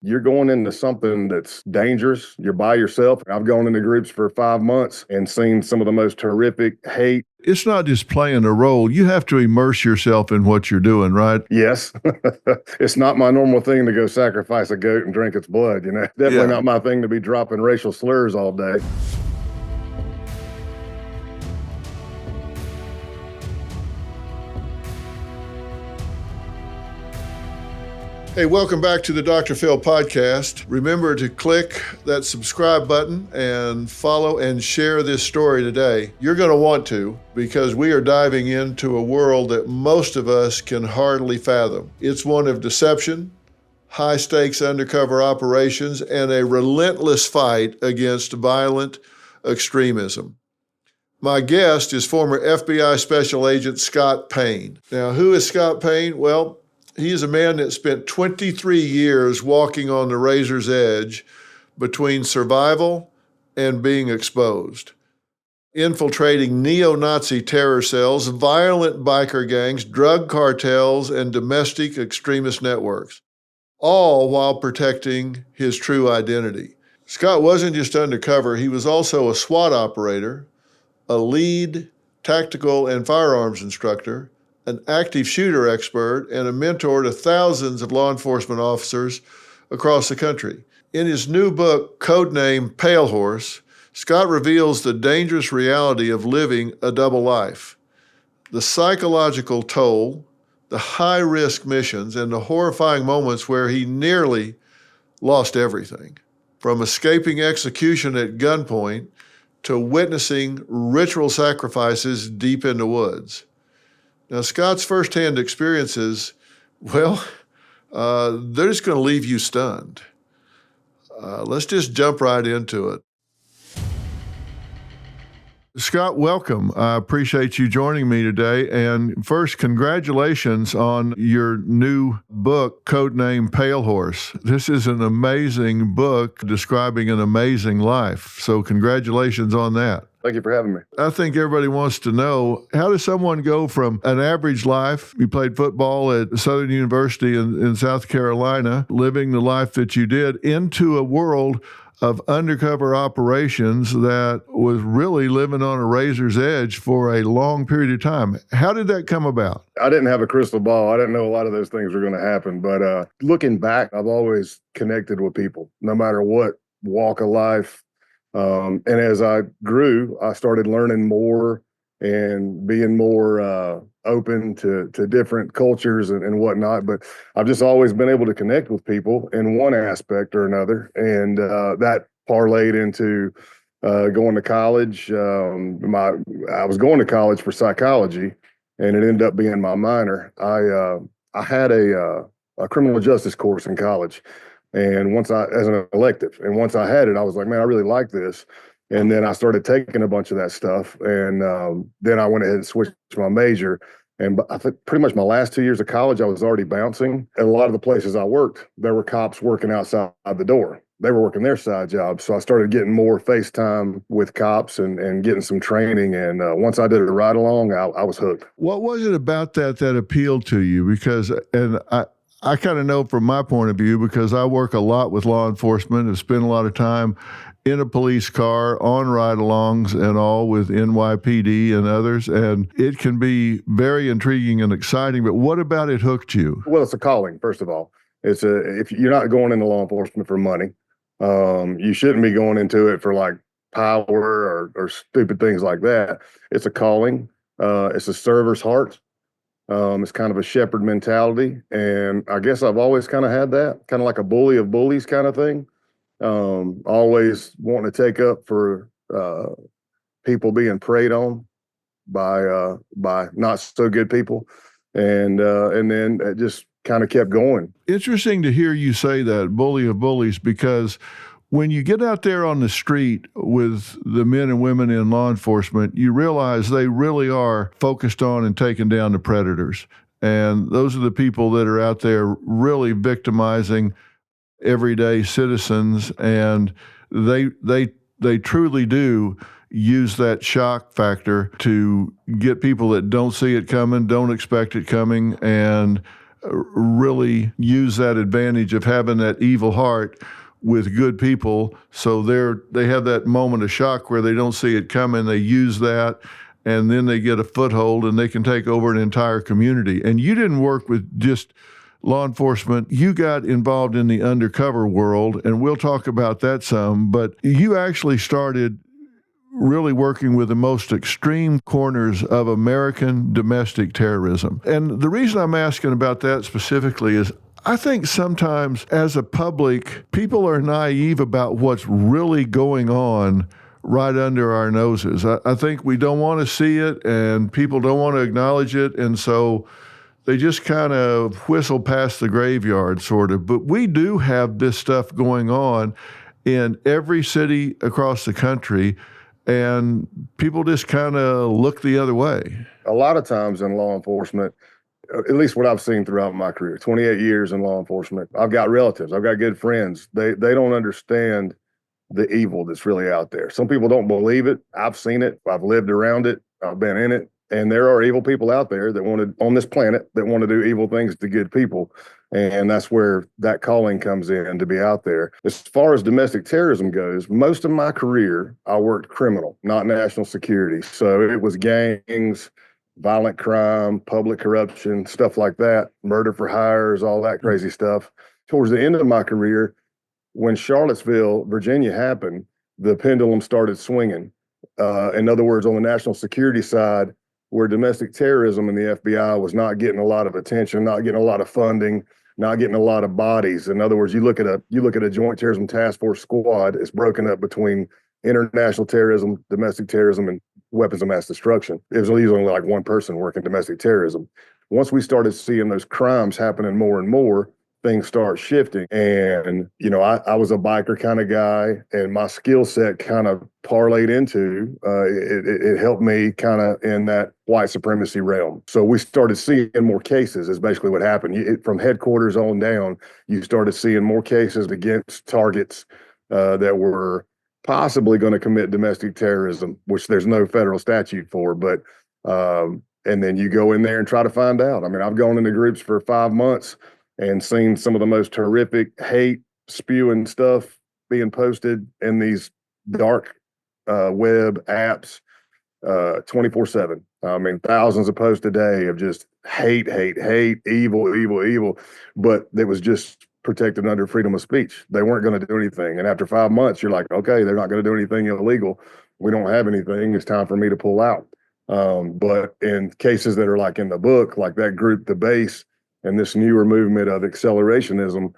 You're going into something that's dangerous. You're by yourself. I've gone into groups for 5 months and seen some of the most horrific hate. It's not just playing a role. You have to immerse yourself in what you're doing, right? Yes. It's not my normal thing to go sacrifice a goat and drink its blood, Definitely not my thing to be dropping racial slurs all day. Hey, welcome back to the Dr. Phil podcast. Remember to click that subscribe button and follow and share this story today. You're going to want to, because we are diving into a world that most of us can hardly fathom. It's one of deception, high-stakes undercover operations, and a relentless fight against violent extremism. My guest is former FBI Special Agent Scott Payne. Now, who is Scott Payne? Well, he is a man that spent 23 years walking on the razor's edge between survival and being exposed, infiltrating neo-Nazi terror cells, violent biker gangs, drug cartels, and domestic extremist networks, all while protecting his true identity. Scott wasn't just undercover, he was also a SWAT operator, a lead tactical and firearms instructor, an active shooter expert, and a mentor to thousands of law enforcement officers across the country. In his new book, Codename Pale Horse, Scott reveals the dangerous reality of living a double life, the psychological toll, the high-risk missions, and the horrifying moments where he nearly lost everything, from escaping execution at gunpoint to witnessing ritual sacrifices deep in the woods. Now, Scott's firsthand experiences, they're just going to leave you stunned. Let's just jump right into it. Scott, welcome. I appreciate you joining me today. And first, congratulations on your new book, Codename Pale Horse. This is an amazing book describing an amazing life. So congratulations on that. Thank you for having me. I think everybody wants to know, how does someone go from an average life? You played football at Southern University in South Carolina, living the life that you did, into a world of undercover operations that was really living on a razor's edge for a long period of time. How did that come about? I didn't have a crystal ball. I didn't know a lot of those things were going to happen. But looking back, I've always connected with people, no matter what walk of life. And as I grew, I started learning more and being more open to different cultures and whatnot. But I've just always been able to connect with people in one aspect or another. And that parlayed into going to college. I was going to college for psychology, and it ended up being my minor. I had a criminal justice course in college. And as an elective, and once I had it, I was like, man, I really like this. And then I started taking a bunch of that stuff. And then I went ahead and switched my major. And I think pretty much my last 2 years of college, I was already bouncing. At a lot of the places I worked, there were cops working outside the door. They were working their side jobs. So I started getting more face time with cops and getting some training. And once I did a ride along, I was hooked. What was it about that appealed to you? Because, I kind of know from my point of view, because I work a lot with law enforcement, have spent a lot of time in a police car, on ride-alongs and all with NYPD and others, and it can be very intriguing and exciting, but what about it hooked you? Well, it's a calling, first of all. If you're not going into law enforcement for money, you shouldn't be going into it for like power or stupid things like that. It's a calling. It's a server's heart. It's kind of a shepherd mentality. And I guess I've always kind of had that, kind of like a bully of bullies kind of thing. Always wanting to take up for people being preyed on by not so good people. And then it just kind of kept going. Interesting to hear you say that, bully of bullies, because when you get out there on the street with the men and women in law enforcement, you realize they really are focused on and taking down the predators. And those are the people that are out there really victimizing everyday citizens. And they truly do use that shock factor to get people that don't see it coming, don't expect it coming, and really use that advantage of having that evil heart with good people. So they have that moment of shock where they don't see it coming. They use that, and then they get a foothold and they can take over an entire community. And you didn't work with just law enforcement. You got involved in the undercover world, and we'll talk about that some, but you actually started really working with the most extreme corners of American domestic terrorism. And the reason I'm asking about that specifically is I think sometimes as a public, people are naive about what's really going on right under our noses. I think we don't want to see it, and people don't want to acknowledge it, and so they just kind of whistle past the graveyard, sort of. But we do have this stuff going on in every city across the country, and people just kind of look the other way. A lot of times in law enforcement, at least what I've seen throughout my career, 28 years in law enforcement, I've got relatives, I've got good friends. They don't understand the evil that's really out there. Some people don't believe it. I've seen it. I've lived around it. I've been in it. And there are evil people out there that on this planet that want to do evil things to good people. And that's where that calling comes in, to be out there. As far as domestic terrorism goes, most of my career, I worked criminal, not national security. So it was gangs, violent crime, public corruption, stuff like that, murder for hires, all that crazy stuff. Towards the end of my career, when Charlottesville, Virginia happened, the pendulum started swinging. In other words, on the national security side, where domestic terrorism and the FBI was not getting a lot of attention, not getting a lot of funding, not getting a lot of bodies. In other words, you look at a Joint Terrorism Task Force squad, it's broken up between international terrorism, domestic terrorism, and weapons of mass destruction. It was usually only like one person working domestic terrorism. Once we started seeing those crimes happening more and more, things start shifting. And, I was a biker kind of guy, and my skill set kind of parlayed into, it helped me kind of in that white supremacy realm. So we started seeing more cases is basically what happened. From headquarters on down, you started seeing more cases against targets that were possibly going to commit domestic terrorism, which there's no federal statute for, but, and then you go in there and try to find out. I mean, I've gone into groups for 5 months and seen some of the most horrific hate spewing stuff being posted in these dark web apps 24/7. I mean, thousands of posts a day of just hate, evil, but it was just protected under freedom of speech. They weren't going to do anything. And after 5 months, you're like, okay, they're not going to do anything illegal. We don't have anything. It's time for me to pull out. But in cases that are like in the book, like that group, The Base, and this newer movement of accelerationism,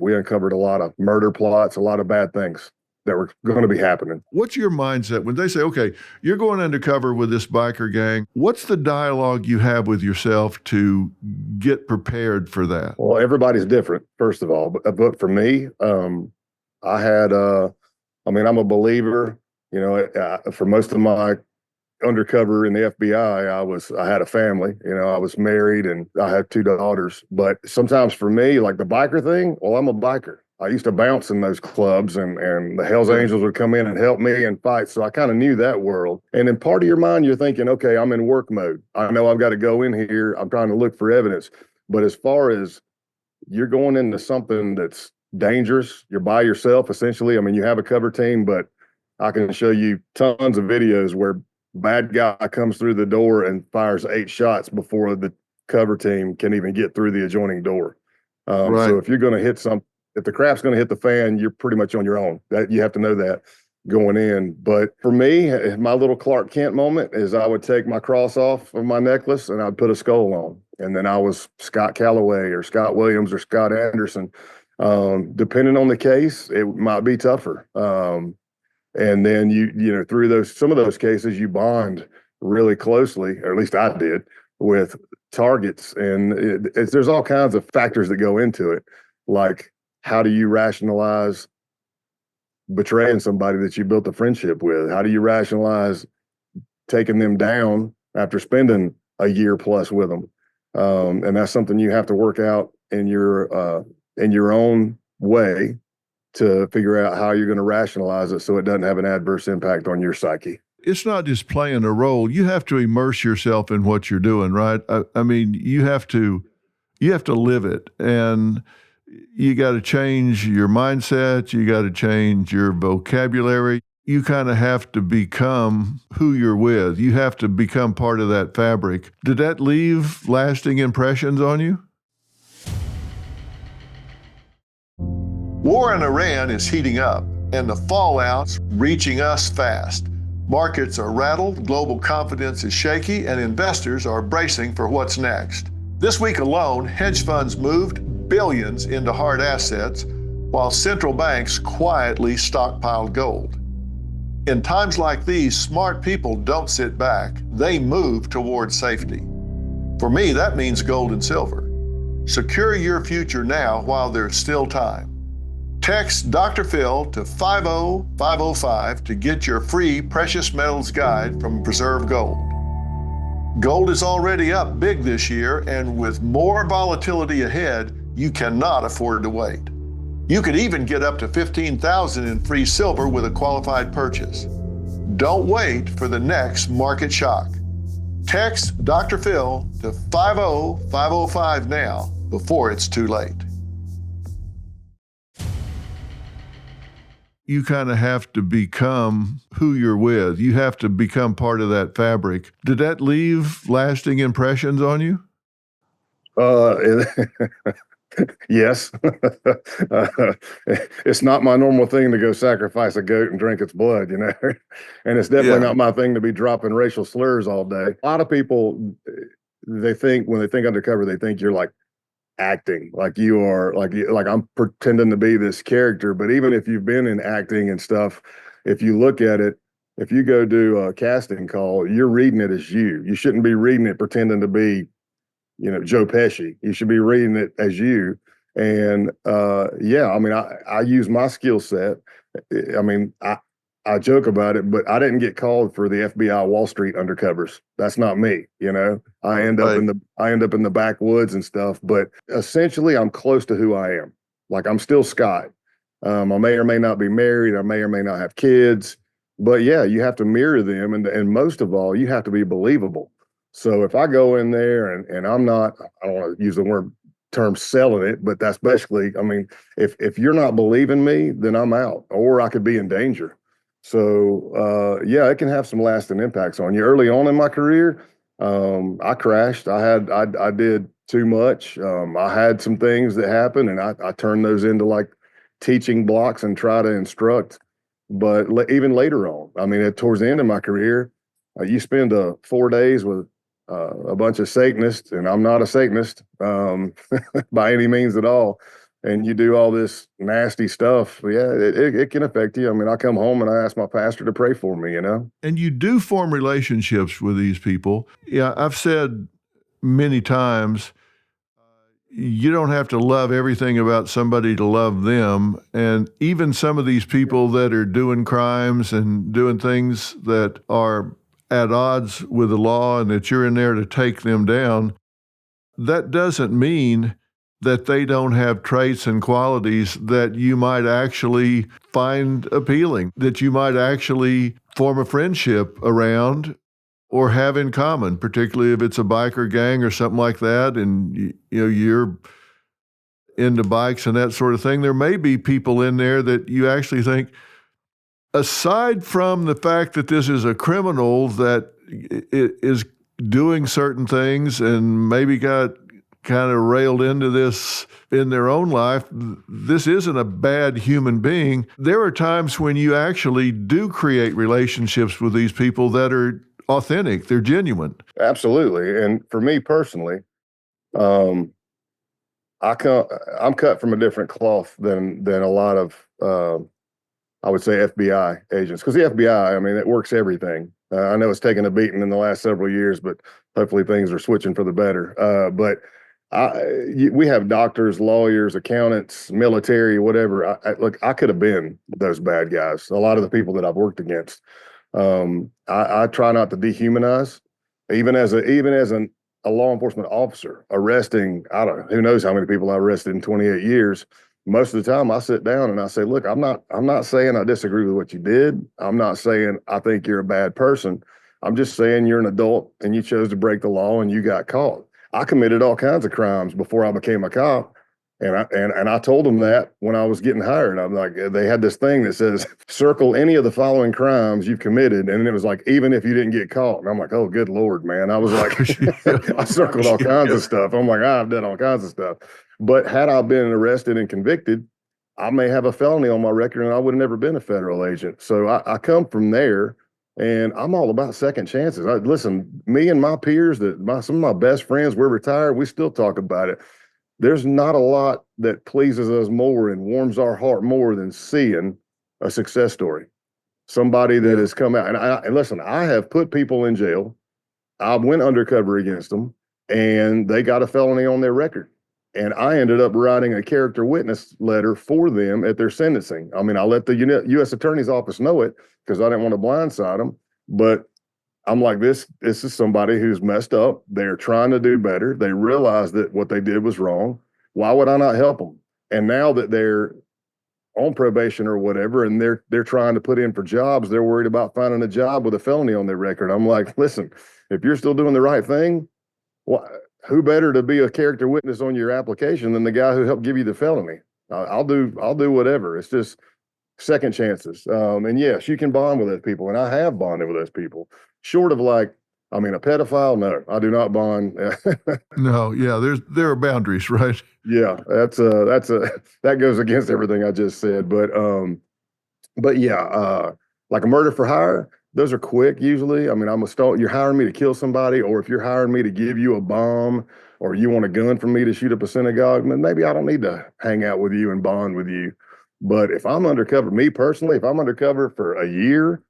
we uncovered a lot of murder plots, a lot of bad things that were going to be happening. What's your mindset when they say, okay, you're going undercover with this biker gang? What's the dialogue you have with yourself to get prepared for that? Well, everybody's different, first of all. But for me, I'm a believer, for most of my undercover in the FBI, I had a family, I was married and I had 2 daughters. But sometimes for me, like the biker thing, well, I'm a biker. I used to bounce in those clubs, and the Hells Angels would come in and help me and fight. So I kind of knew that world. And in part of your mind, you're thinking, okay, I'm in work mode. I know I've got to go in here. I'm trying to look for evidence. But as far as you're going into something that's dangerous, you're by yourself, essentially. I mean, you have a cover team, but I can show you tons of videos where bad guy comes through the door and fires 8 shots before the cover team can even get through the adjoining door. Right. So if you're going to hit if the crap's going to hit the fan, you're pretty much on your own. That you have to know that going in. But for me, my little Clark Kent moment is I would take my cross off of my necklace and I'd put a skull on. And then I was Scott Calloway or Scott Williams or Scott Anderson. Depending on the case, it might be tougher. And then through some of those cases, you bond really closely, or at least I did, with targets. And there's all kinds of factors that go into it. Like, how do you rationalize betraying somebody that you built a friendship with? How do you rationalize taking them down after spending a year plus with them? And that's something you have to work out in your own way to figure out how you're going to rationalize it so it doesn't have an adverse impact on your psyche. It's not just playing a role. You have to immerse yourself in what you're doing, right? I mean, you have to You have to live it. And you got to change your mindset. You got to change your vocabulary. You kind of have to become who you're with. You have to become part of that fabric. Did that leave lasting impressions on you? War in Iran is heating up, and the fallout's reaching us fast. Markets are rattled, global confidence is shaky, and investors are bracing for what's next. This week alone, hedge funds moved billions into hard assets, while central banks quietly stockpiled gold. In times like these, smart people don't sit back, they move towards safety. For me, that means gold and silver. Secure your future now while there's still time. Text Dr. Phil to 50505 to get your free precious metals guide from Preserve Gold. Gold is already up big this year, and with more volatility ahead, you cannot afford to wait. You could even get up to $15,000 in free silver with a qualified purchase. Don't wait for the next market shock. Text Dr. Phil to 50505 now before it's too late. You kind of have to become who you're with. You have to become part of that fabric. Did that leave lasting impressions on you? Yes. It's not my normal thing to go sacrifice a goat and drink its blood, you know, and it's definitely not my thing to be dropping racial slurs all day. A lot of people, they think when they think undercover, they think you're like acting, like you are, like I'm pretending to be this character. But even if you've been in acting and stuff, if you look at it, if you go do a casting call, you're reading it as you. You shouldn't be reading it pretending to be, you know, Joe Pesci. You should be reading it as you. And yeah, I mean, I use my skill set. I mean, I joke about it, but I didn't get called for the FBI Wall Street undercovers. That's not me, you know. I end up in the backwoods and stuff, but essentially I'm close to who I am. Like I'm still Scott. I may or may not be married, I may or may not have kids, but yeah, you have to mirror them, and most of all, you have to be believable. So if I go in there and I'm not, I don't want to use the term selling it, but that's basically, I mean, if you're not believing me, then I'm out, or I could be in danger. So yeah, it can have some lasting impacts on you. Early on in my career, I crashed. I did too much. I had some things that happened, and I turned those into like teaching blocks and try to instruct. But even later on, I mean, towards the end of my career, you spend 4 days with a bunch of Satanists, and I'm not a Satanist by any means at all. And you do all this nasty stuff. Yeah, it can affect you. I mean, I come home and I ask my pastor to pray for me, you know? And you do form relationships with these people. Yeah, I've said many times, you don't have to love everything about somebody to love them. And even some of these people that are doing crimes and doing things that are at odds with the law and that you're in there to take them down, that doesn't mean that they don't have traits and qualities that you might actually find appealing, that you might actually form a friendship around or have in common, particularly if it's a biker gang or something like that, and you know you're into bikes and that sort of thing. There may be people in there that you actually think, aside from the fact that this is a criminal that is doing certain things and maybe got kind of railed into this in their own life, this isn't a bad human being. There are times when you actually do create relationships with these people that are authentic, they're genuine. Absolutely. And for me personally, I'm cut from a different cloth than a lot of I would say FBI agents, because the FBI, I mean, it works everything. I know it's taken a beating in the last several years, but hopefully things are switching for the better. But we have doctors, lawyers, accountants, military, whatever. Look, I could have been those bad guys. A lot of the people that I've worked against. I try not to dehumanize, even as a law enforcement officer arresting. I don't know, who knows how many people I arrested in 28 years. Most of the time I sit down and I say, look, I'm not saying I disagree with what you did. I'm not saying I think you're a bad person. I'm just saying you're an adult and you chose to break the law and you got caught. I committed all kinds of crimes before I became a cop. And I told them that when I was getting hired. I'm like, they had this thing that says, circle any of the following crimes you've committed. And it was like, even if you didn't get caught. And I'm like, oh, good Lord, man. I was like, I circled all kinds of stuff. I'm like, I've done all kinds of stuff. But had I been arrested and convicted, I may have a felony on my record and I would have never been a federal agent. So I come from there. And I'm all about second chances. Listen, me and my peers, some of my best friends, we're retired. We still talk about it. There's not a lot that pleases us more and warms our heart more than seeing a success story. Somebody that has come out. And listen, I have put people in jail. I went undercover against them, and they got a felony on their record. And I ended up writing a character witness letter for them at their sentencing. I mean, I let the U.S. Attorney's Office know it because I didn't want to blindside them. But I'm like, this is somebody who's messed up. They're trying to do better. They realize that what they did was wrong. Why would I not help them? And now that they're on probation or whatever, and they're trying to put in for jobs, they're worried about finding a job with a felony on their record. I'm like, listen, if you're still doing the right thing, well, who better to be a character witness on your application than the guy who helped give you the felony? I'll do whatever. It's just second chances. And yes, you can bond with those people, and I have bonded with those people. Short of a pedophile, no, I do not bond. No, yeah, there are boundaries, right? Yeah, that goes against everything I just said. But yeah, like a murder for hire, those are quick usually. I mean, you're hiring me to kill somebody, or if you're hiring me to give you a bomb, or you want a gun from me to shoot up a synagogue, then maybe I don't need to hang out with you and bond with you. But if I'm undercover, me personally, if I'm undercover for a year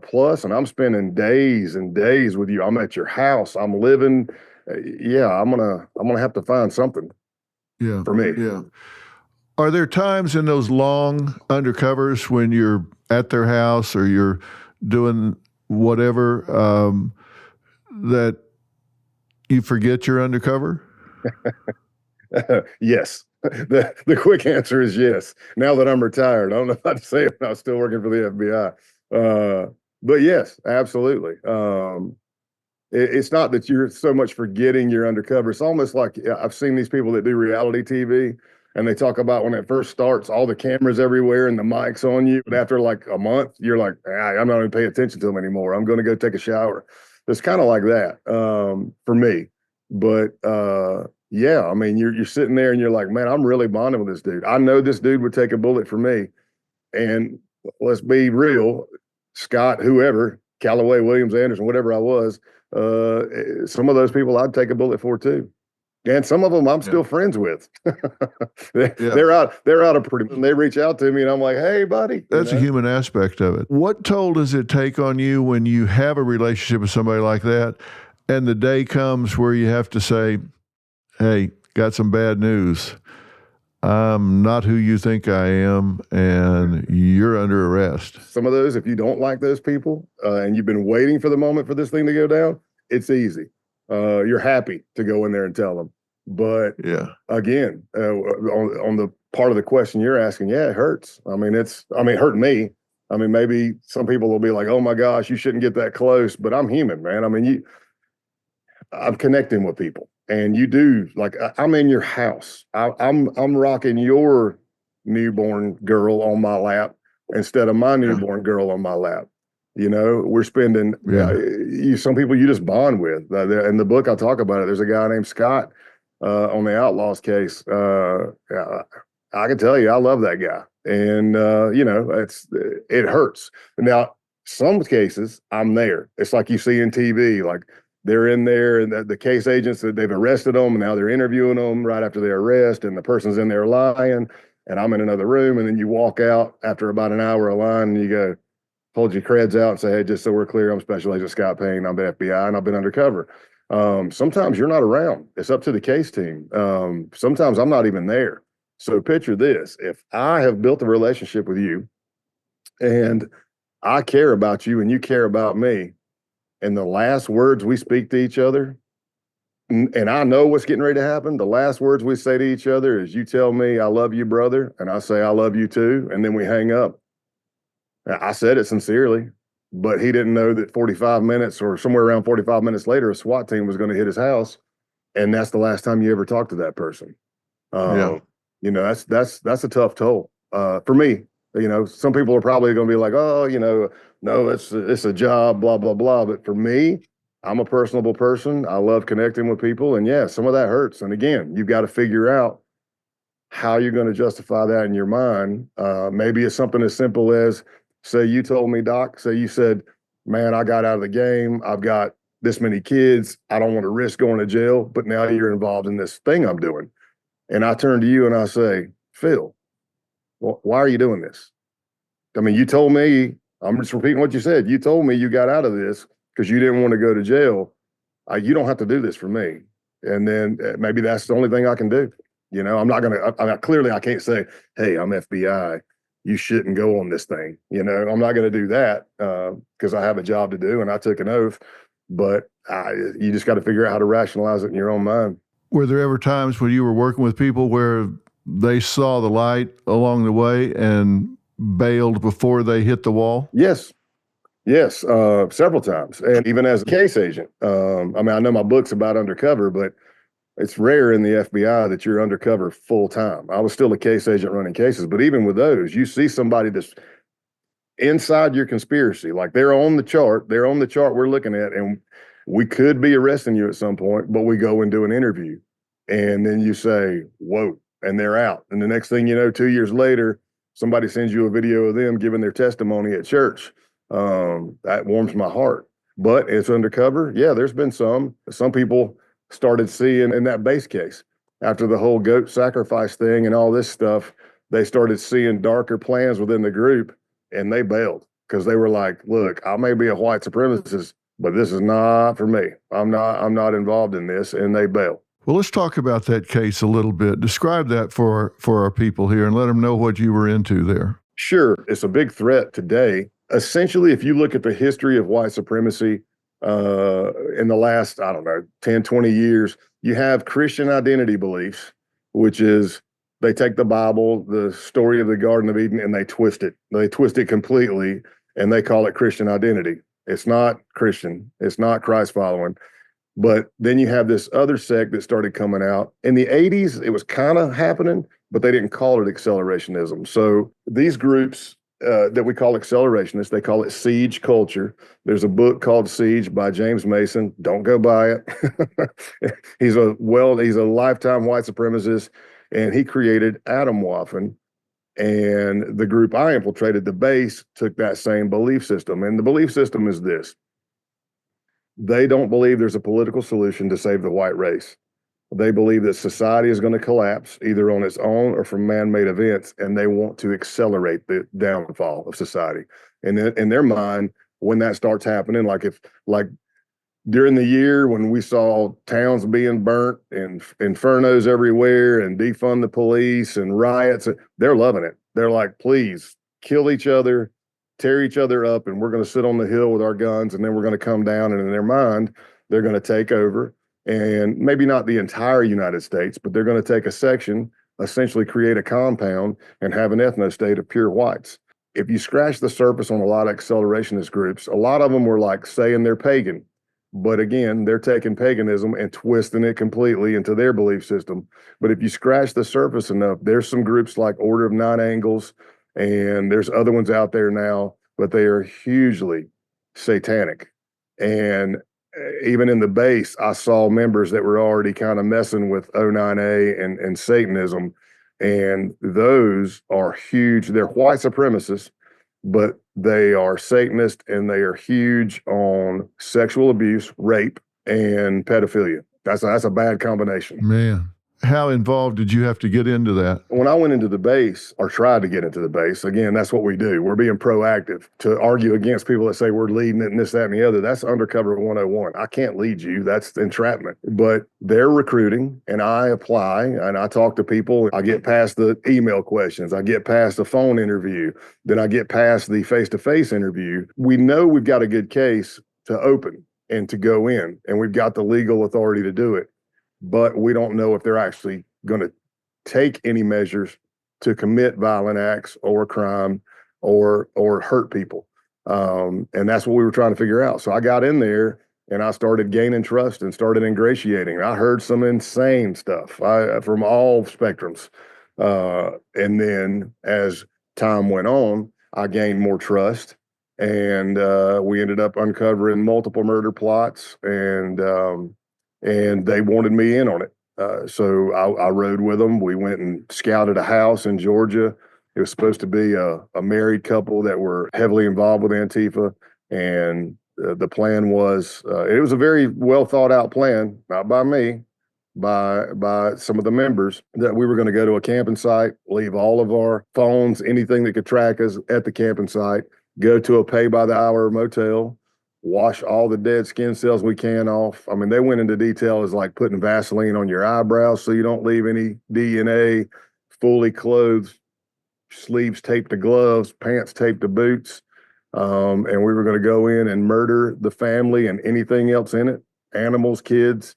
plus, and I'm spending days and days with you, I'm at your house, I'm living, yeah, I'm gonna have to find something Yeah, for me. yeah. Are there times in those long undercovers when you're at their house or you're doing whatever that you forget you're undercover? Yes. The quick answer is yes. Now that I'm retired, I don't know how to say it when I was still working for the FBI. But yes, absolutely. It's not that you're so much forgetting you're undercover. It's almost like I've seen these people that do reality TV, and they talk about when it first starts, all the cameras everywhere and the mics on you. But after like a month, you're like, I'm not even paying attention to them anymore. I'm going to go take a shower. It's kind of like that for me. But yeah, I mean, you're sitting there and you're like, man, I'm really bonding with this dude. I know this dude would take a bullet for me. And let's be real, Scott, whoever, Callaway, Williams, Anderson, whatever I was, some of those people I'd take a bullet for too. And some of them I'm still friends with. They're out of pretty. They reach out to me and I'm like, hey, buddy. That's a human aspect of it. What toll does it take on you when you have a relationship with somebody like that and the day comes where you have to say, hey, got some bad news. I'm not who you think I am, and you're under arrest. Some of those, if you don't like those people and you've been waiting for the moment for this thing to go down, it's easy. You're happy to go in there and tell them. But again, on the part of the question you're asking, yeah, it hurts. I mean, it hurt me. I mean, maybe some people will be like, oh my gosh, you shouldn't get that close, but I'm human, man. I mean, I'm connecting with people. And you do, like, I'm in your house. I'm rocking your newborn girl on my lap instead of my newborn girl on my lap. You know, we're spending, some people you just bond with. In the book, I talk about it. There's a guy named Scott on the Outlaws case. I can tell you, I love that guy. And, you know, it hurts. Now, some cases, I'm there. It's like you see in TV, like, they're in there and the case agents, they've arrested them and now they're interviewing them right after their arrest and the person's in there lying and I'm in another room. And then you walk out after about an hour of lying and you go, hold your creds out and say, hey, just so we're clear, I'm Special Agent Scott Payne. I'm the FBI and I've been undercover. Sometimes you're not around. It's up to the case team. Sometimes I'm not even there. So picture this. If I have built a relationship with you and I care about you and you care about me, and the last words we speak to each other, and I know what's getting ready to happen, the last words we say to each other is, you tell me I love you, brother, and I say I love you too, and then we hang up. I said it sincerely, but he didn't know that 45 minutes or somewhere around 45 minutes later, a SWAT team was going to hit his house and that's the last time you ever talk to that person. Yeah. Um, that's a tough toll for me. Some people are probably going to be like, oh, no, it's a job, blah blah blah. But for me, I'm a personable person. I love connecting with people, and yeah, some of that hurts. And again, you've got to figure out how you're going to justify that in your mind. Maybe it's something as simple as, say, you told me, Doc, say you said, man, I got out of the game. I've got this many kids. I don't want to risk going to jail, but now you're involved in this thing I'm doing. And I turn to you and I say, Phil, why are you doing this? I mean, you told me, I'm just repeating what you said. You told me you got out of this because you didn't want to go to jail. You don't have to do this for me. And then maybe that's the only thing I can do. I'm not going to, clearly I can't say, hey, I'm FBI. You shouldn't go on this thing. I'm not going to do that because I have a job to do and I took an oath. But you just got to figure out how to rationalize it in your own mind. Were there ever times when you were working with people where they saw the light along the way and bailed before they hit the wall? Yes. Yes, several times. And even as a case agent, I know my book's about undercover, but it's rare in the FBI that you're undercover full time. I was still a case agent running cases, but even with those, you see somebody that's inside your conspiracy, like they're on the chart, we're looking at, and we could be arresting you at some point, but we go and do an interview. And then you say, whoa, and they're out. And the next thing you know, 2 years later, somebody sends you a video of them giving their testimony at church. That warms my heart. But it's undercover. Yeah, there's been some people started seeing in that base case after the whole goat sacrifice thing and all this stuff, they started seeing darker plans within the group and they bailed because they were like, look, I may be a white supremacist, but this is not for me. I'm not involved in this. And they bail. Well, let's talk about that case a little bit. Describe that for our people here and let them know what you were into there. Sure. It's a big threat today. Essentially, if you look at the history of white supremacy in the last, 10, 20 years, you have Christian identity beliefs, which is they take the Bible, the story of the Garden of Eden, and they twist it. They twist it completely, and they call it Christian identity. It's not Christian. It's not Christ following. But then you have this other sect that started coming out. In the 80s, it was kind of happening, but they didn't call it accelerationism. So these groups that we call accelerationists, they call it siege culture. There's a book called Siege by James Mason. Don't go buy it. He's a lifetime white supremacist, and he created Atomwaffen. And the group I infiltrated, the base, took that same belief system. And the belief system is this. They don't believe there's a political solution to save the white race. They believe that society is going to collapse either on its own or from man-made events, and they want to accelerate the downfall of society. And in their mind, when that starts happening, like during the year when we saw towns being burnt and infernos everywhere and defund the police and riots, they're loving it. They're like, please kill each other, tear each other up, and we're going to sit on the hill with our guns, and then we're going to come down, and in their mind, they're going to take over, and maybe not the entire United States, but they're going to take a section, essentially create a compound, and have an ethno-state of pure whites. If you scratch the surface on a lot of accelerationist groups, a lot of them were like saying they're pagan, but again, they're taking paganism and twisting it completely into their belief system. But if you scratch the surface enough, there's some groups like Order of Nine Angles, and there's other ones out there now, but they are hugely satanic. And even in the base, I saw members that were already kind of messing with O9A and Satanism. And those are huge. They're white supremacists, but they are Satanist, and they are huge on sexual abuse, rape, and pedophilia. That's a bad combination. Man. How involved did you have to get into that? When I went into the base, or tried to get into the base, again, that's what we do. We're being proactive to argue against people that say we're leading it and this, that, and the other. That's Undercover 101. I can't lead you. That's entrapment. But they're recruiting, and I apply, and I talk to people. I get past the email questions. I get past the phone interview. Then I get past the face-to-face interview. We know we've got a good case to open and to go in, and we've got the legal authority to do it. But we don't know if they're actually going to take any measures to commit violent acts or crime or hurt people. And that's what we were trying to figure out. So I got in there, and I started gaining trust and started ingratiating. I heard some insane stuff from all spectrums. And then as time went on, I gained more trust, and we ended up uncovering multiple murder plots, and they wanted me in on it. So I rode with them. We went and scouted a house in Georgia. It was supposed to be a married couple that were heavily involved with Antifa, and the plan was it was a very well thought out plan, not by me, by some of the members, that we were going to go to a camping site, leave all of our phones, anything that could track us at the camping site, go to a pay by the hour motel, wash all the dead skin cells we can off. I mean, they went into detail as like putting Vaseline on your eyebrows so you don't leave any DNA, fully clothed, sleeves taped to gloves, pants taped to boots. And we were going to go in and murder the family and anything else in it, animals, kids,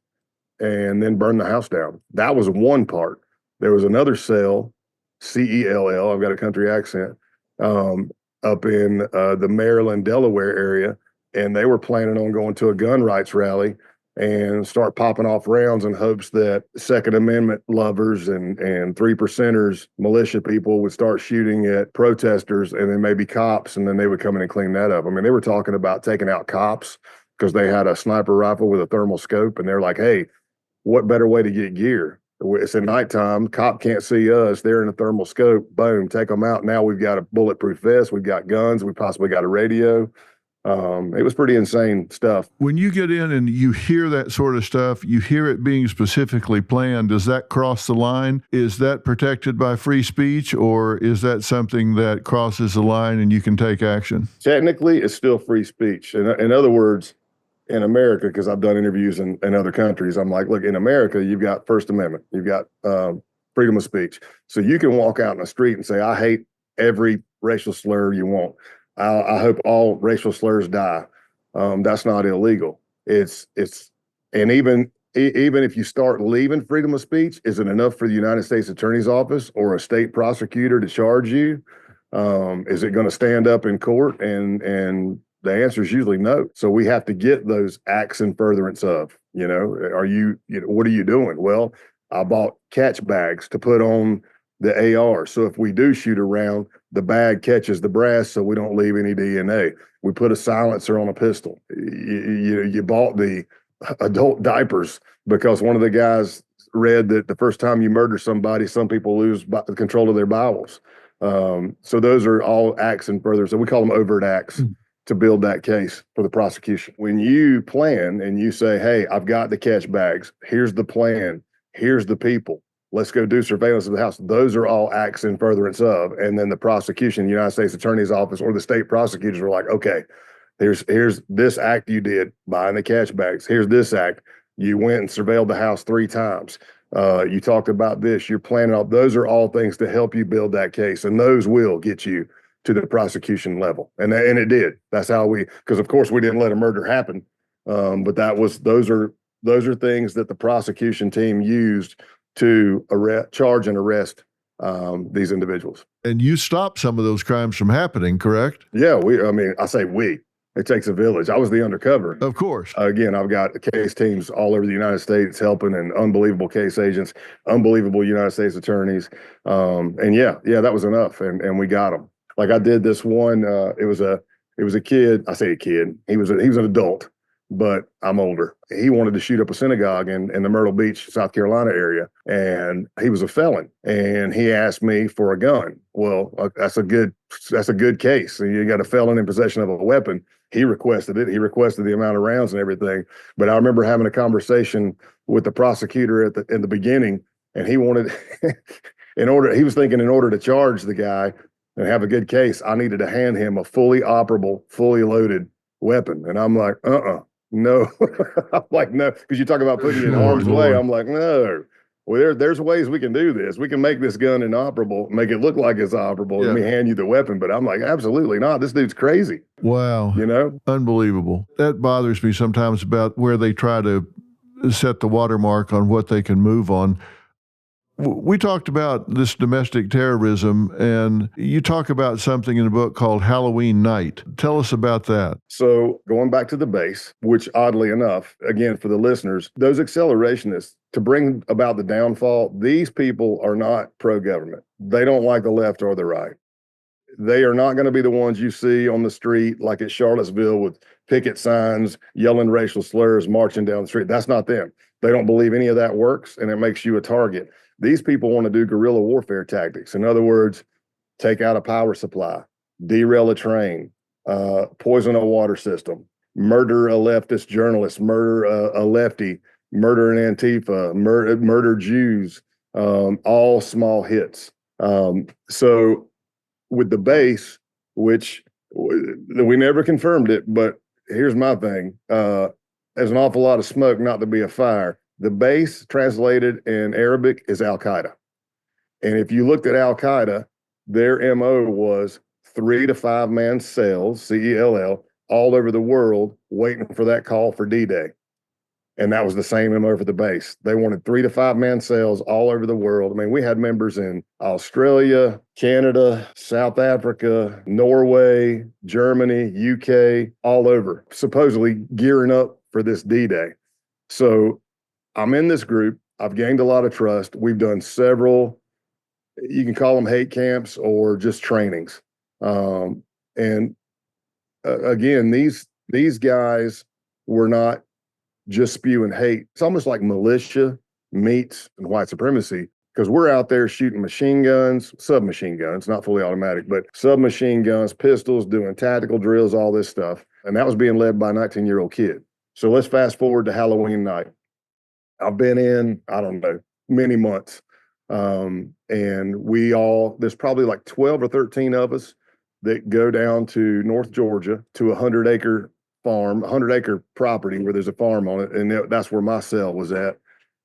and then burn the house down. That was one part. There was another cell, CELL, I've got a country accent, up in the Maryland, Delaware area, and they were planning on going to a gun rights rally and start popping off rounds in hopes that Second Amendment lovers and three percenters, militia people would start shooting at protesters, and then maybe cops, and then they would come in and clean that up. I mean, they were talking about taking out cops because they had a sniper rifle with a thermal scope, and they're like, hey, what better way to get gear? It's at nighttime. Cop can't see us. They're in a thermal scope. Boom, take them out. Now we've got a bulletproof vest. We've got guns. We possibly got a radio. It was pretty insane stuff. When you get in and you hear that sort of stuff, you hear it being specifically planned, does that cross the line? Is that protected by free speech, or is that something that crosses the line and you can take action? Technically, it's still free speech. In other words, in America, because I've done interviews in other countries, I'm like, look, in America, you've got First Amendment, you've got freedom of speech. So you can walk out in the street and say, I hate every racial slur you want. I hope all racial slurs die. That's not illegal. And even if you start leaving freedom of speech, is it enough for the United States Attorney's Office or a state prosecutor to charge you? Is it going to stand up in court? And the answer is usually no. So we have to get those acts in furtherance of, what are you doing? Well, I bought catch bags to put on the AR. So if we do shoot around, the bag catches the brass so we don't leave any DNA. We put a silencer on a pistol. You bought the adult diapers because one of the guys read that the first time you murder somebody, some people lose control of their bowels. So those are all acts in furtherance. So we call them overt acts to build that case for the prosecution. When you plan and you say, hey, I've got the catch bags, here's the plan, here's the people, let's go do surveillance of the house. Those are all acts in furtherance of. And then the prosecution, the United States Attorney's Office or the state prosecutors are like, okay, here's this act you did, buying the catch bags. Here's this act. You went and surveilled the house 3 times. You talked about this. You're planning all. Those are all things to help you build that case. And those will get you to the prosecution level. And it did. That's how because of course we didn't let a murder happen. But those are things that the prosecution team used to charge and arrest these individuals. And you stopped some of those crimes from happening, correct? Yeah, I say we. It takes a village. I was the undercover. Of course. Again, I've got case teams all over the United States helping, and unbelievable case agents, unbelievable United States attorneys. And yeah, that was enough. And we got them. Like I did this one, it was a kid. I say a kid. He was an adult, but I'm older. He wanted to shoot up a synagogue in the Myrtle Beach, South Carolina area. And he was a felon. And he asked me for a gun. Well, that's a good case. You got a felon in possession of a weapon. He requested it. He requested the amount of rounds and everything. But I remember having a conversation with the prosecutor in the beginning, and he wanted, he was thinking in order to charge the guy and have a good case, I needed to hand him a fully operable, fully loaded weapon. And I'm like, no. I'm like, no, because you talk about putting you in harm's way. I'm like, no. Well, there's ways we can do this. We can make this gun inoperable, make it look like it's operable. Let me hand you the weapon. But I'm like, absolutely not. This dude's crazy. Wow. Unbelievable. That bothers me sometimes about where they try to set the watermark on what they can move on. We talked about this domestic terrorism, and you talk about something in a book called Halloween Night. Tell us about that. So going back to the base, which oddly enough, again, for the listeners, those accelerationists, to bring about the downfall, these people are not pro-government. They don't like the left or the right. They are not going to be the ones you see on the street like at Charlottesville with picket signs, yelling racial slurs, marching down the street. That's not them. They don't believe any of that works, and it makes you a target. These people want to do guerrilla warfare tactics. In other words, take out a power supply, derail a train, poison a water system, murder a leftist journalist, murder a lefty, murder an Antifa, murder Jews, all small hits. So with the base, which we never confirmed it, but here's my thing. There's an awful lot of smoke not to be a fire. The base translated in Arabic is Al-Qaeda. And if you looked at Al-Qaeda, their MO was 3 to 5 man cells, CELL, all over the world, waiting for that call for D-Day. And that was the same MO for the base. They wanted 3 to 5 man cells all over the world. I mean, we had members in Australia, Canada, South Africa, Norway, Germany, UK, all over, supposedly gearing up for this D-Day. So I'm in this group. I've gained a lot of trust. We've done several, you can call them hate camps or just trainings. And again, these guys were not just spewing hate. It's almost like militia meets and white supremacy, because we're out there shooting machine guns, submachine guns, not fully automatic, but submachine guns, pistols, doing tactical drills, all this stuff. And that was being led by a 19-year-old kid. So let's fast forward to Halloween night. I've been in, I don't know, many months. And there's probably like 12 or 13 of us that go down to North Georgia to a 100-acre farm, 100-acre property where there's a farm on it. And that's where my cell was at.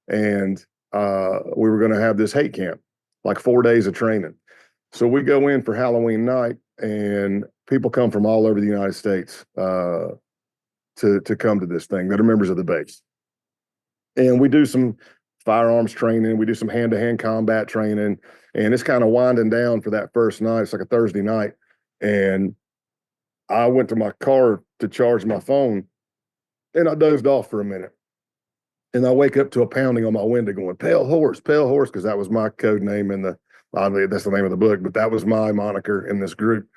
And we were going to have this hate camp, like 4 days of training. So we go in for Halloween night, and people come from all over the United States to come to this thing that are members of the base. And we do some firearms training. We do some hand-to-hand combat training. And it's kind of winding down for that first night. It's like a Thursday night. And I went to my car to charge my phone, and I dozed off for a minute. And I wake up to a pounding on my window going, pale horse, because that was my code name that's the name of the book, but that was my moniker in this group.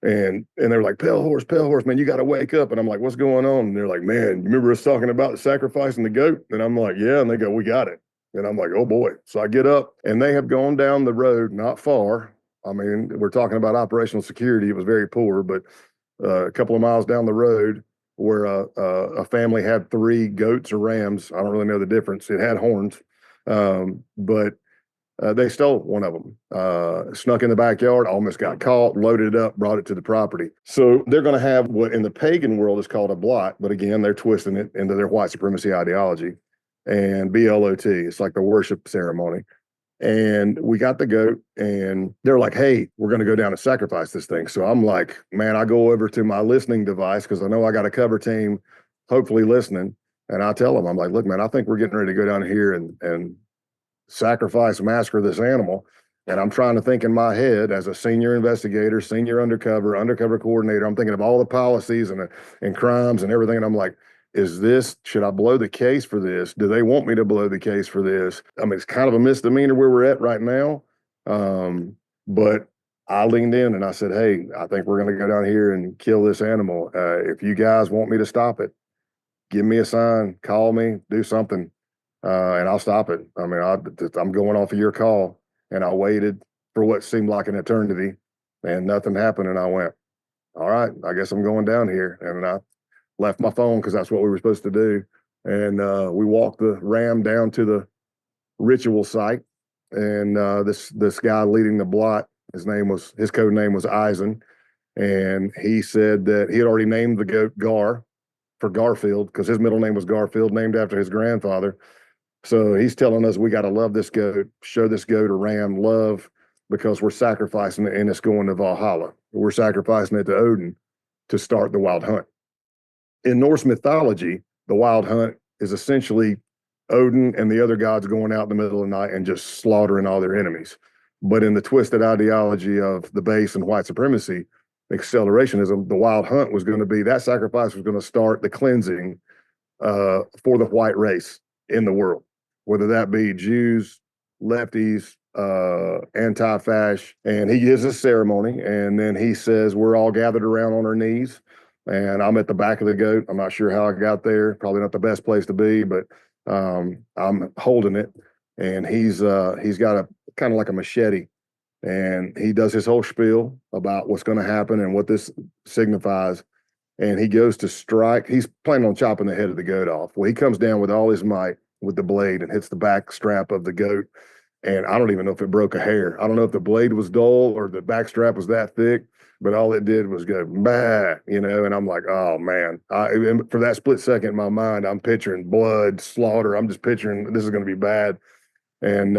And they're like, pale horse, man, you got to wake up. And I'm like, what's going on? And they're like, man, you remember us talking about sacrificing the goat? And I'm like, yeah. And they go, we got it. And I'm like, oh boy. So I get up, and they have gone down the road, not far. I mean, we're talking about operational security. It was very poor, but a couple of miles down the road, where a family had 3 goats or rams. I don't really know the difference. It had horns, but they stole one of them, snuck in the backyard, almost got caught, loaded it up, brought it to the property. So they're going to have what in the pagan world is called a blot, but again, they're twisting it into their white supremacy ideology, and BLOT. It's like the worship ceremony. And we got the goat, and they're like, hey, we're going to go down and sacrifice this thing. So I'm like, man, I go over to my listening device, because I know I got a cover team hopefully listening. And I tell them, I'm like, look, man, I think we're getting ready to go down here and sacrifice, massacre this animal. And I'm trying to think in my head as a senior investigator, senior undercover coordinator. I'm thinking of all the policies and crimes and everything. And I'm like, should I blow the case for this? Do they want me to blow the case for this? I mean, it's kind of a misdemeanor where we're at right now. But I leaned in and I said, hey, I think we're going to go down here and kill this animal. If you guys want me to stop it, give me a sign, call me, do something, and I'll stop it. I mean, I'm going off of your call. And I waited for what seemed like an eternity, and nothing happened. And I went, all right, I guess I'm going down here. And I left my phone, because that's what we were supposed to do. And we walked the ram down to the ritual site. And this guy leading the blot, his code name was Eisen. And he said that he had already named the goat Gar for Garfield, because his middle name was Garfield, named after his grandfather. So he's telling us we got to love this goat, show this goat a ram love, because we're sacrificing it, and it's going to Valhalla. We're sacrificing it to Odin to start the wild hunt. In Norse mythology, the wild hunt is essentially Odin and the other gods going out in the middle of the night and just slaughtering all their enemies. But in the twisted ideology of the base and white supremacy, accelerationism, the wild hunt was going to be that sacrifice was going to start the cleansing for the white race in the world, whether that be Jews, lefties, anti-fash. And he gives a ceremony, and then he says, we're all gathered around on our knees, and I'm at the back of the goat. I'm not sure how I got there. Probably not the best place to be, but I'm holding it. And he's got a kind of like a machete, and he does his whole spiel about what's going to happen and what this signifies. And he goes to strike. He's planning on chopping the head of the goat off. Well, he comes down with all his might with the blade and hits the back strap of the goat. And I don't even know if it broke a hair. I don't know if the blade was dull or the back strap was that thick, but all it did was go, bah, and I'm like, oh man. For that split second in my mind, I'm picturing blood, slaughter. I'm just picturing this is going to be bad. And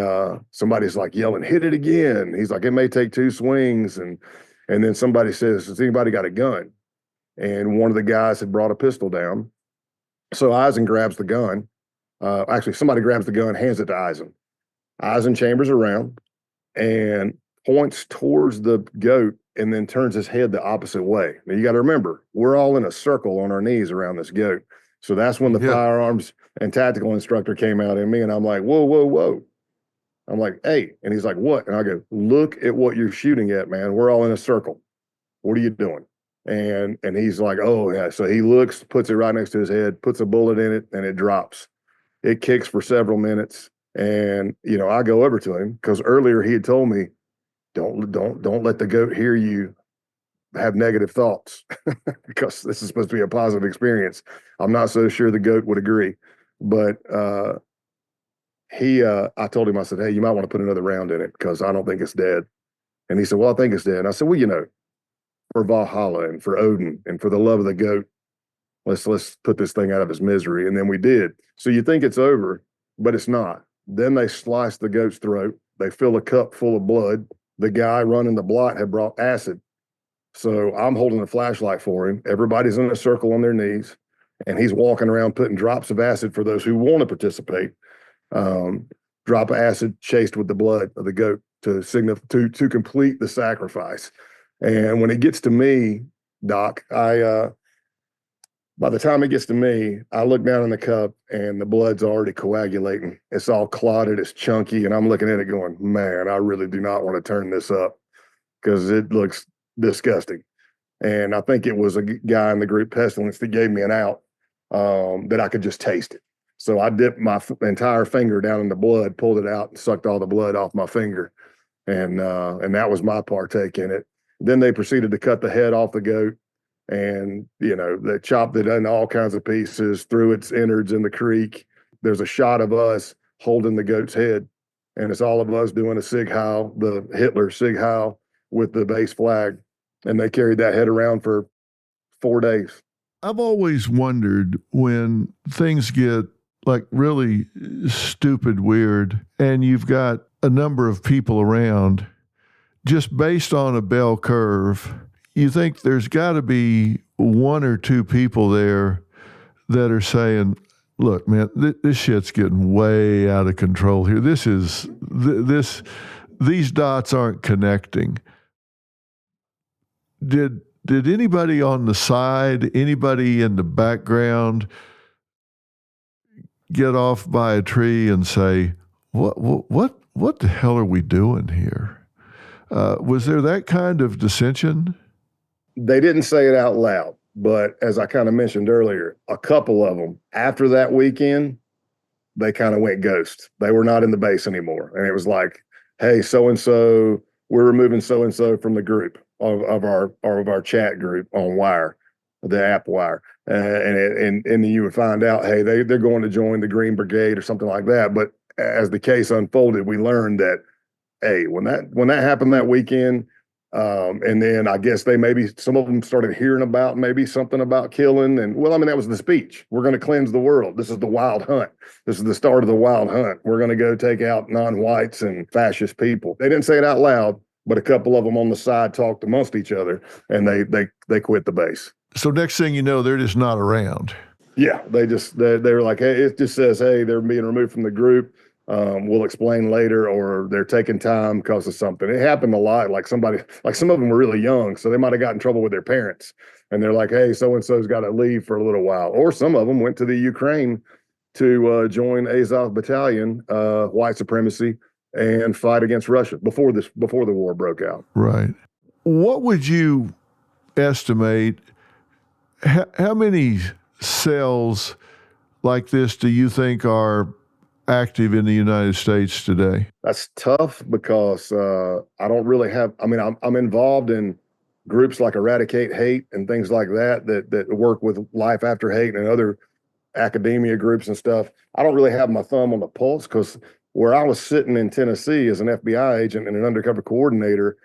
somebody's like yelling, hit it again. He's like, it may take 2 swings. And then somebody says, has anybody got a gun? And one of the guys had brought a pistol down. So Eisen grabs the gun. Actually, somebody grabs the gun, hands it to Eisen. Eisen chambers around and points towards the goat and then turns his head the opposite way. Now, you got to remember, we're all in a circle on our knees around this goat. So that's when the firearms and tactical instructor came out in me, and I'm like, whoa, whoa, whoa. I'm like, hey. And he's like, what? And I go, look at what you're shooting at, man. We're all in a circle. What are you doing? And he's like, oh, yeah. So he looks, puts it right next to his head, puts a bullet in it, and it drops. It kicks for several minutes. And, I go over to him because earlier he had told me, don't let the goat hear you have negative thoughts because this is supposed to be a positive experience. I'm not so sure the goat would agree. But I told him, I said, hey, you might want to put another round in it because I don't think it's dead. And he said, well, I think it's dead. And I said, well, for Valhalla and for Odin and for the love of the goat, let's put this thing out of his misery. And then we did. So you think it's over, but it's not. Then they slice the goat's throat. They fill a cup full of blood. The guy running the blot had brought acid. So I'm holding a flashlight for him. Everybody's in a circle on their knees, and he's walking around putting drops of acid for those who want to participate. Drop of acid chased with the blood of the goat to complete the sacrifice. And when it gets to me, Doc, by the time it gets to me, I look down in the cup and the blood's already coagulating. It's all clotted, it's chunky, and I'm looking at it going, man, I really do not want to turn this up because it looks disgusting. And I think it was a guy in the group Pestilence that gave me an out that I could just taste it. So I dipped my entire finger down in the blood, pulled it out, and sucked all the blood off my finger. And that was my partake in it. Then they proceeded to cut the head off the goat. And, they chopped it in all kinds of pieces, threw its innards in the creek. There's a shot of us holding the goat's head, and it's all of us doing a Sig Heil, the Hitler Sig Heil with the base flag. And they carried that head around for 4 days. I've always wondered when things get like really stupid weird and you've got a number of people around, just based on a bell curve, you think there's got to be 1 or 2 people there that are saying, look, man, this shit's getting way out of control here. These dots aren't connecting. Did anybody on the side, anybody in the background get off by a tree and say, what the hell are we doing here? Was there that kind of dissension? They didn't say it out loud, but as I kind of mentioned earlier, a couple of them after that weekend, they kind of went ghost. They were not in the base anymore. And it was like, hey, so-and-so, we're removing so-and-so from the group of our chat group on Wire, the app Wire. And then you would find out, hey, they're going to join the Green Brigade or something like that. But as the case unfolded, we learned that, hey, when that happened that weekend, and then I guess some of them started hearing about maybe something about killing. And that was the speech. We're going to cleanse the world. This is the wild hunt. This is the start of the wild hunt. We're going to go take out non-whites and fascist people. They didn't say it out loud, but a couple of them on the side talked amongst each other, and they quit the base. So next thing you know, they're just not around. Yeah, they're like, hey, it just says, hey, they're being removed from the group. We'll explain later, or they're taking time because of something. It happened a lot. Like some of them were really young, so they might have got in trouble with their parents, and they're like, hey, so and so's got to leave for a little while. Or some of them went to the Ukraine to join Azov Battalion, white supremacy, and fight against Russia before the war broke out. Right. What would you estimate? How many cells like this do you think are active in the United States today? That's tough because I don't really have. I mean, I'm involved in groups like Eradicate Hate and things like that work with life after hate and other academia groups and stuff. I don't really have my thumb on the pulse because where I was sitting in Tennessee as an FBI agent and an undercover coordinator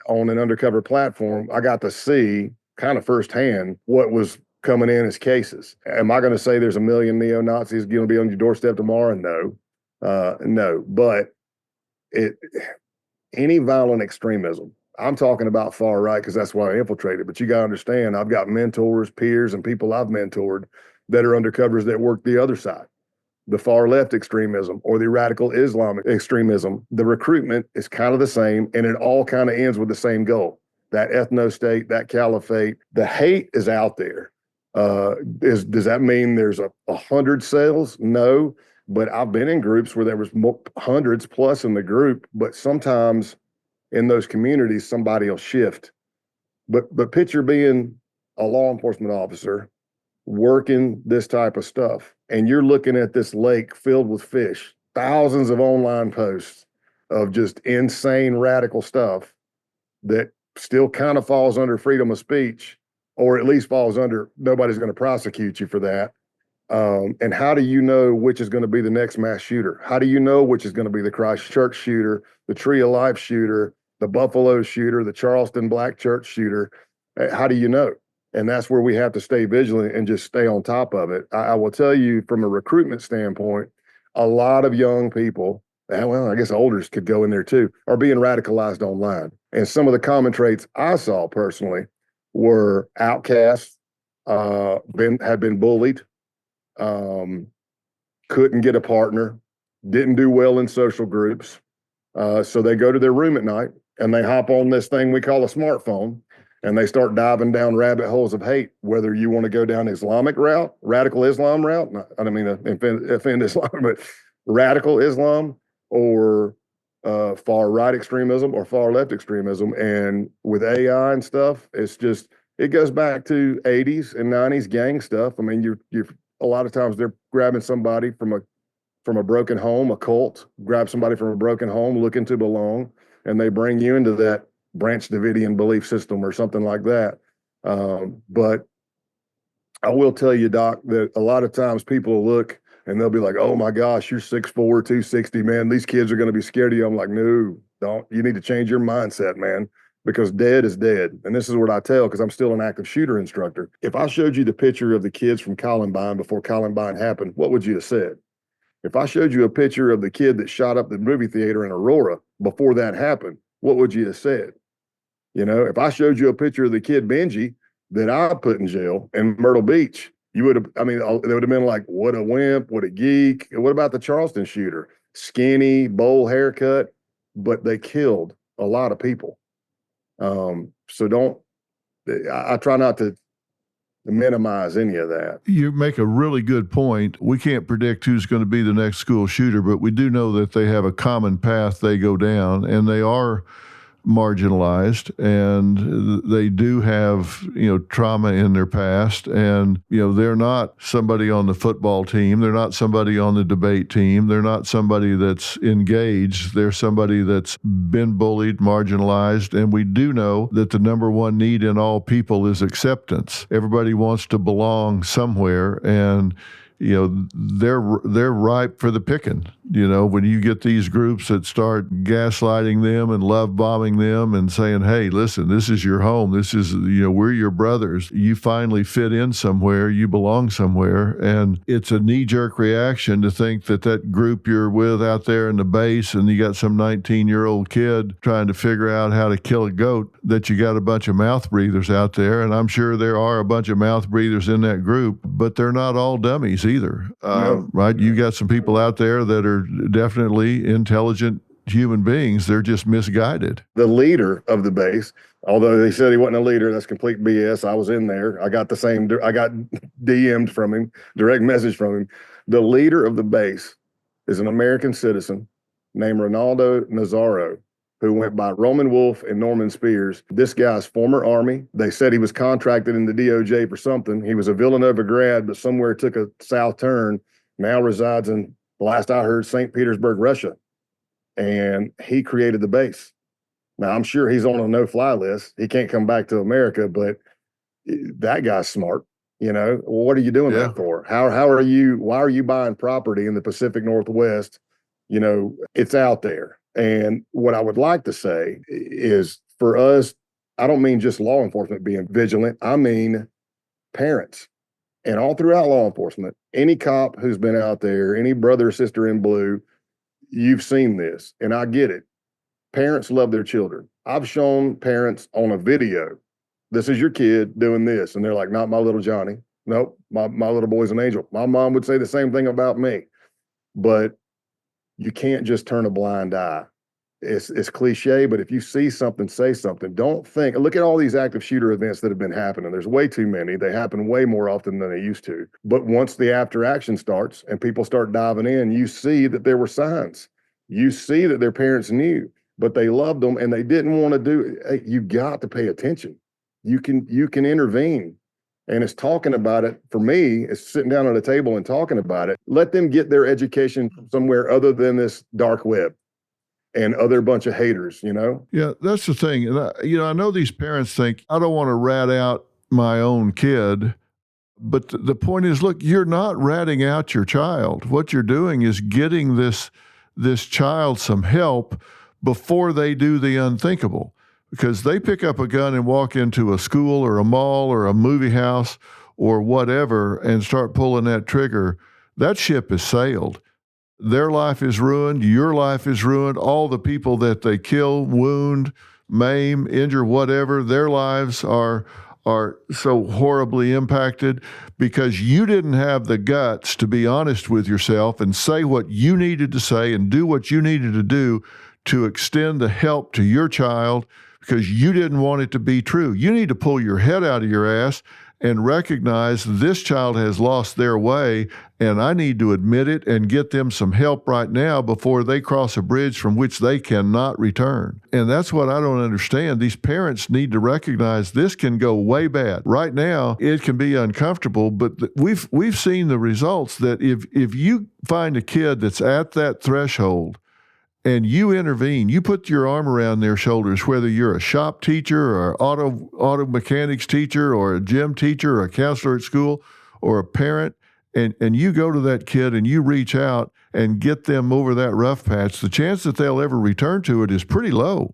on an undercover platform, I got to see kind of firsthand what was coming in as cases. Am I going to say there's a million neo-Nazis going to be on your doorstep tomorrow? No. But any violent extremism, I'm talking about far right because that's why I infiltrated. But you got to understand, I've got mentors, peers, and people I've mentored that are undercovers that work the other side. The far left extremism or the radical Islamic extremism, the recruitment is kind of the same, and it all kind of ends with the same goal. That ethno-state, that caliphate, the hate is out there. Does that mean there's 100 cells? No, but I've been in groups where there was hundreds plus in the group, but sometimes in those communities, somebody will shift. But picture being a law enforcement officer working this type of stuff, and you're looking at this lake filled with fish, thousands of online posts of just insane radical stuff that still kind of falls under freedom of speech, or at least falls under nobody's going to prosecute you for that. And how do you know which is going to be the next mass shooter? How do you know which is going to be the Christchurch shooter, the Tree of Life shooter, the Buffalo shooter, the Charleston Black Church shooter? How do you know? And that's where we have to stay vigilant and just stay on top of it. I will tell you from a recruitment standpoint, a lot of young people, well, I guess olders could go in there too, are being radicalized online. And some of the common traits I saw personally were outcasts, had been bullied, couldn't get a partner, didn't do well in social groups. So they go to their room at night and they hop on this thing we call a smartphone, and they start diving down rabbit holes of hate, whether you want to go down Islamic route, radical Islam route. I don't mean to offend Islam, but radical Islam or far right extremism or far left extremism. And with AI and stuff, it goes back to 80s and 90s gang stuff. I mean, you're a lot of times they're grabbing somebody from a broken home, a cult, grab somebody from a broken home looking to belong, and they bring you into that Branch Davidian belief system or something like that. But I will tell you, Doc, that a lot of times people look and they'll be like, oh my gosh, you're 6'4", 260, man. These kids are going to be scared of you. I'm like, no, don't. You need to change your mindset, man, because dead is dead. And this is what I tell, because I'm still an active shooter instructor. If I showed you the picture of the kids from Columbine before Columbine happened, what would you have said? If I showed you a picture of the kid that shot up the movie theater in Aurora before that happened, what would you have said? You know, if I showed you a picture of the kid Benji that I put in jail in Myrtle Beach, you would have, I mean, they would have been like, what a wimp, what a geek. What about the Charleston shooter? Skinny, bowl haircut, but they killed a lot of people. So I try not to minimize any of that. You make a really good point. We can't predict who's going to be the next school shooter, but we do know that they have a common path they go down, and they are marginalized, and they do have, trauma in their past, and, they're not somebody on the football team. They're not somebody on the debate team. They're not somebody that's engaged. They're somebody that's been bullied, marginalized, and we do know that the number one need in all people is acceptance. Everybody wants to belong somewhere, and they're ripe for the picking. When you get these groups that start gaslighting them and love bombing them and saying, hey, listen, this is your home. This is, we're your brothers. You finally fit in somewhere. You belong somewhere. And it's a knee-jerk reaction to think that group you're with out there in the base, and you got some 19-year-old kid trying to figure out how to kill a goat, that you got a bunch of mouth breathers out there. And I'm sure there are a bunch of mouth breathers in that group, but they're not all dummies either. No. Right? You got some people out there that are definitely intelligent human beings. They're just misguided. The leader of the base, although they said he wasn't a leader, that's complete BS. I was in there. I got DM'd from him, direct message from him. The leader of the base is an American citizen named Ronaldo Nazzaro, who went by Roman Wolf and Norman Spears. This guy's former Army. They said he was contracted in the DOJ for something. He was a Villanova grad, but somewhere took a south turn. Now resides in, last I heard, St. Petersburg, Russia. And he created the base. Now, I'm sure he's on a no-fly list. He can't come back to America, but that guy's smart. What are you doing that for? Why are you buying property in the Pacific Northwest? It's out there. And what I would like to say is, for us, I don't mean just law enforcement being vigilant. I mean parents. And all throughout law enforcement, any cop who's been out there, any brother or sister in blue, you've seen this, and I get it. Parents love their children. I've shown parents on a video, this is your kid doing this, and they're like, not my little Johnny. Nope, my little boy's an angel. My mom would say the same thing about me. But you can't just turn a blind eye. It's cliche, but if you see something, say something. Don't think. Look at all these active shooter events that have been happening. There's way too many. They happen way more often than they used to. But once the after action starts and people start diving in, you see that there were signs. You see that their parents knew, but they loved them and they didn't want to do it. Hey, you got to pay attention. You can intervene. And it's talking about it. For me, it's sitting down at a table and talking about it. Let them get their education somewhere other than this dark web and other bunch of haters, Yeah, that's the thing. And I know these parents think, I don't want to rat out my own kid. But the point is, look, you're not ratting out your child. What you're doing is getting this child some help before they do the unthinkable. Because they pick up a gun and walk into a school or a mall or a movie house or whatever and start pulling that trigger, that ship has sailed. Their life is ruined. Your life is ruined. All the people that they kill, wound, maim, injure, whatever, their lives are so horribly impacted because you didn't have the guts to be honest with yourself and say what you needed to say and do what you needed to do to extend the help to your child because you didn't want it to be true. You need to pull your head out of your ass and recognize this child has lost their way, and I need to admit it and get them some help right now before they cross a bridge from which they cannot return. And that's what I don't understand. These parents need to recognize this can go way bad. Right now, it can be uncomfortable, but we've seen the results that if you find a kid that's at that threshold and you intervene, you put your arm around their shoulders, whether you're a shop teacher or auto mechanics teacher or a gym teacher or a counselor at school or a parent, and you go to that kid and you reach out and get them over that rough patch, the chance that they'll ever return to it is pretty low.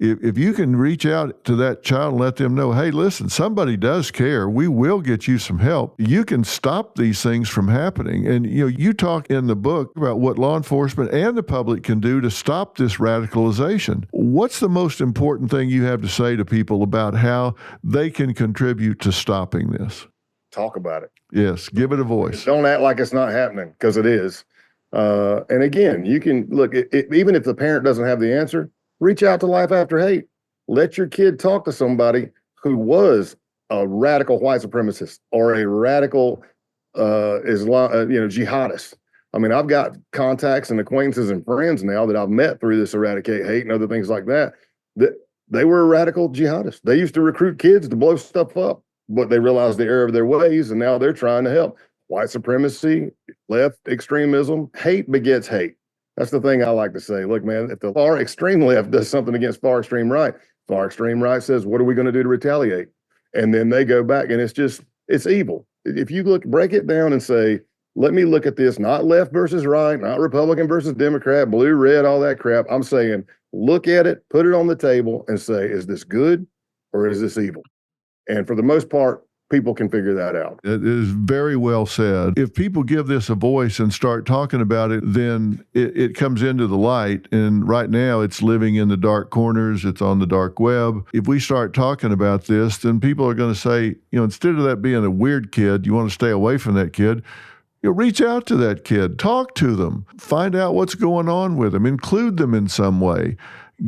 If you can reach out to that child and let them know, hey, listen, somebody does care. We will get you some help. You can stop these things from happening. And you talk in the book about what law enforcement and the public can do to stop this radicalization. What's the most important thing you have to say to people about how they can contribute to stopping this? Talk about it. Yes, give it a voice. Don't act like it's not happening, because it is. And again, you can look, even if the parent doesn't have the answer, reach out to Life After Hate. Let your kid talk to somebody who was a radical white supremacist or a radical jihadist. I mean, I've got contacts and acquaintances and friends now that I've met through this Eradicate Hate and other things like that, that they were a radical jihadist. They used to recruit kids to blow stuff up, but they realized the error of their ways, and now they're trying to help. White supremacy, left extremism, hate begets hate. That's the thing I like to say. Look, man, if the far extreme left does something against far extreme right says, what are we going to do to retaliate? And then they go back, and it's evil. If you break it down and say, let me look at this, not left versus right, not Republican versus Democrat, blue, red, all that crap. I'm saying, look at it, put it on the table and say, is this good or is this evil? And for the most part, people can figure that out. It is very well said. If people give this a voice and start talking about it, then it comes into the light. And right now it's living in the dark corners. It's on the dark web. If we start talking about this, then people are going to say, instead of that being a weird kid, you want to stay away from that kid. Reach out to that kid, talk to them, find out what's going on with them, include them in some way.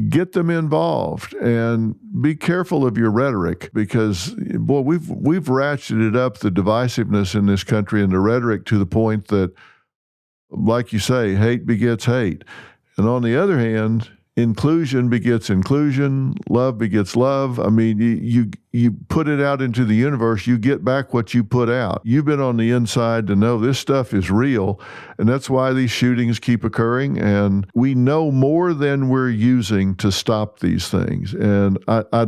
Get them involved, and be careful of your rhetoric, because, boy, we've ratcheted up the divisiveness in this country and the rhetoric to the point that, like you say, hate begets hate. And on the other hand, inclusion begets inclusion, love begets love. I mean, you put it out into the universe, you get back what you put out. You've been on the inside to know this stuff is real, and that's why these shootings keep occurring, and we know more than we're using to stop these things. And I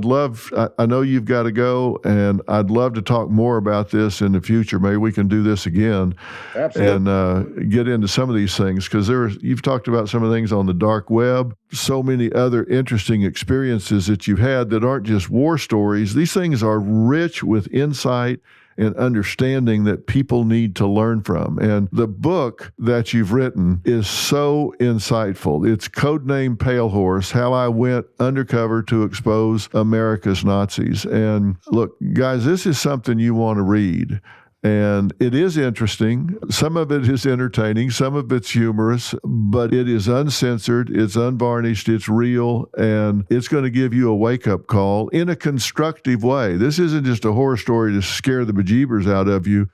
know you've got to go, and I'd love to talk more about this in the future. Maybe we can do this again. Absolutely. And get into some of these things, because you've talked about some of the things on the dark web, so many other interesting experiences that you've had that aren't just war stories. These things are rich with insight and understanding that people need to learn from. And the book that you've written is so insightful. It's Codename Pale Horse: How I Went Undercover to Expose America's Nazis. And look, guys, this is something you want to read. And it is interesting. Some of it is entertaining. Some of it's humorous, but it is uncensored. It's unvarnished. It's real. And it's going to give you a wake-up call in a constructive way. This isn't just a horror story to scare the bejeebers out of you,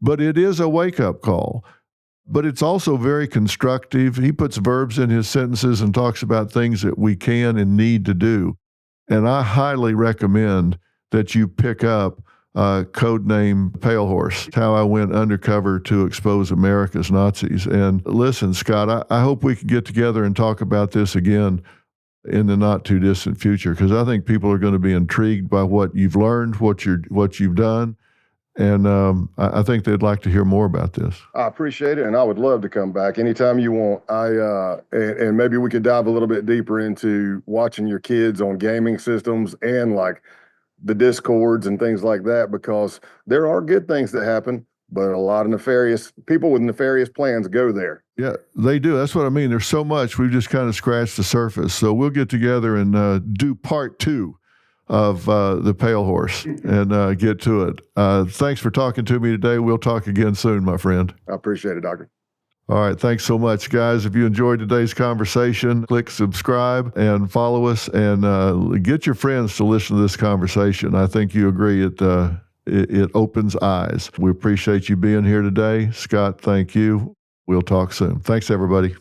but it is a wake-up call. But it's also very constructive. He puts verbs in his sentences and talks about things that we can and need to do. And I highly recommend that you pick up Codename Pale Horse: How I Went Undercover to Expose America's Nazis. And listen, Scott, I hope we can get together and talk about this again in the not too distant future, because I think people are going to be intrigued by what you've learned, what you've done. And I think they'd like to hear more about this. I appreciate it, and I would love to come back anytime you want. And maybe we could dive a little bit deeper into watching your kids on gaming systems and like the discords and things like that, because there are good things that happen, but a lot of nefarious people with nefarious plans go there. Yeah, they do. That's what I mean. There's so much. We've just kind of scratched the surface. So we'll get together and do part 2 of the Pale Horse and get to it. Thanks for talking to me today. We'll talk again soon, my friend. I appreciate it, Doctor. All right. Thanks so much, guys. If you enjoyed today's conversation, click subscribe and follow us, and get your friends to listen to this conversation. I think you agree it opens eyes. We appreciate you being here today. Scott, thank you. We'll talk soon. Thanks, everybody.